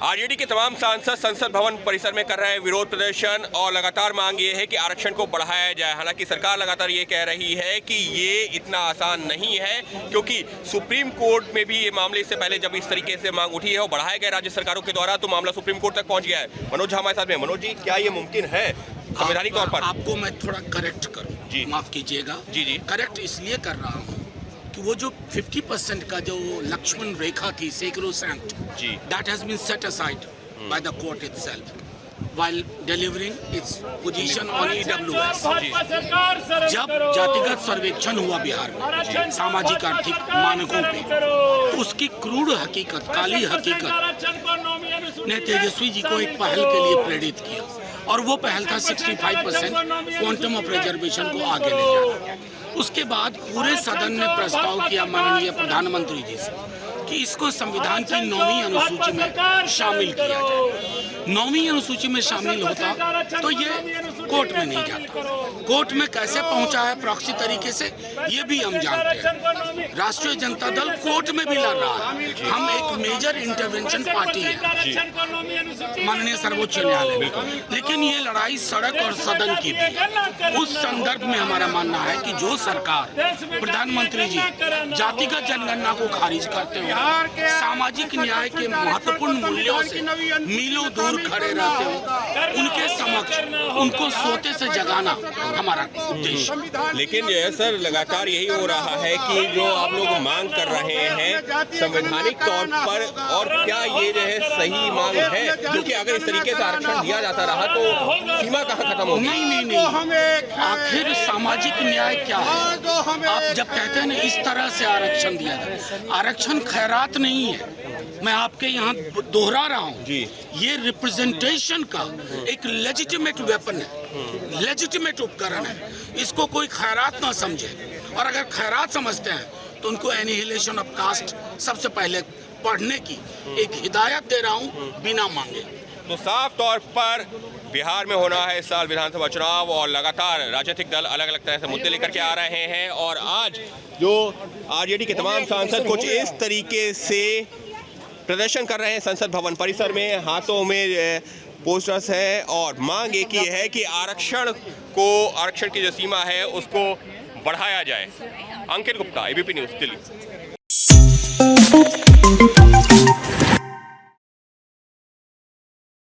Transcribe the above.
RJD के तमाम सांसद संसद भवन परिसर में कर रहे हैं विरोध प्रदर्शन और लगातार मांग ये है कि आरक्षण को बढ़ाया जाए। हालांकि सरकार लगातार ये कह रही है कि ये इतना आसान नहीं है, क्योंकि सुप्रीम कोर्ट में भी ये मामले से पहले जब इस तरीके से मांग उठी है और बढ़ाए गए राज्य सरकारों के द्वारा तो मामला सुप्रीम कोर्ट तक पहुंच गया है। मनोज झा हमारे साथ में। मनोज जी, क्या ये मुमकिन है संवैधानिक तौर पर? आपको मैं थोड़ा करेक्ट करूं जी, माफ कीजिएगा जी जी। करेक्ट इसलिए कर रहा हूं कि वो जो 50% का जो लक्ष्मण रेखा थी sacrosanct, that has been set aside by the court itself while delivering its position on EWS। जब जातिगत सर्वेक्षण हुआ बिहार में सामाजिक आर्थिक मानकों पे, तो उसकी क्रूर हकीकत, काली हकीकत ने तेजस्वी जी को एक पहल के लिए प्रेरित किया, और वो पहल था 65% क्वांटम ऑफ रिजर्वेशन को आगे ले जाना। उसके बाद पूरे सदन ने प्रस्ताव किया माननीय प्रधानमंत्री जी से कि इसको संविधान की 9वीं अनुसूची में शामिल किया जाए। 9वीं अनुसूची में शामिल होता तो ये कोर्ट में नहीं जाता। कोर्ट में कैसे पहुंचा है प्रॉक्सी तरीके से, ये भी हम जानते हैं। राष्ट्रीय जनता दल कोर्ट में भी लड़ रहा है। हम एक मेजर इंटरवेंशन पार्टी है माननीय सर्वोच्च न्यायालय में, लेकिन ये लड़ाई सड़क और सदन की भी है। उस संदर्भ में हमारा मानना है कि जो सरकार, प्रधानमंत्री जी जातिगत जनगणना को खारिज करते हुए सामाजिक न्याय के महत्वपूर्ण मूल्यों से मीलों दूर खड़े रहते हो, उनके समक्ष उनको सोते से जगाना हमारा उद्देश्य। लेकिन जो है सर, लगातार यही हो रहा है कि जो आप लोग मांग कर रहे हैं संवैधानिक तौर पर, और क्या ये जो है सही मांग है? क्योंकि अगर इस तरीके से आरक्षण दिया जाता रहा तो सीमा कहाँ खत्म होगी? नहीं। आखिर सामाजिक न्याय क्या है? आप जब कहते हैं ना इस तरह से आरक्षण दिया जाए, आरक्षण खैरात नहीं है। मैं आपके यहाँ दोहरा रहा हूँ जी, ये रिप्रेजेंटेशन का एक लेजिटिमेट वेपन है, लेजिटिमेट उपकरण है। इसको कोई खैरात ना समझे, और अगर खैरात समझते हैं तो उनको एनिहिलेशन ऑफ कास्ट सबसे पहले पढ़ने की एक हिदायत दे रहा हूँ बिना मांगे। तो साफ तौर पर बिहार में होना है इस साल विधानसभा चुनाव, और लगातार राजनीतिक दल अलग अलग तरह से मुद्दे लेकर के आ रहे हैं। और आज जो आरजेडी के तमाम सांसद कुछ इस तरीके से प्रदर्शन कर रहे हैं संसद भवन परिसर में, हाथों में पोस्टर्स हैं, और मांग एक ही है कि आरक्षण की जो सीमा है उसको बढ़ाया जाए। अंकित गुप्ता, एबीपी न्यूज़, दिल्ली।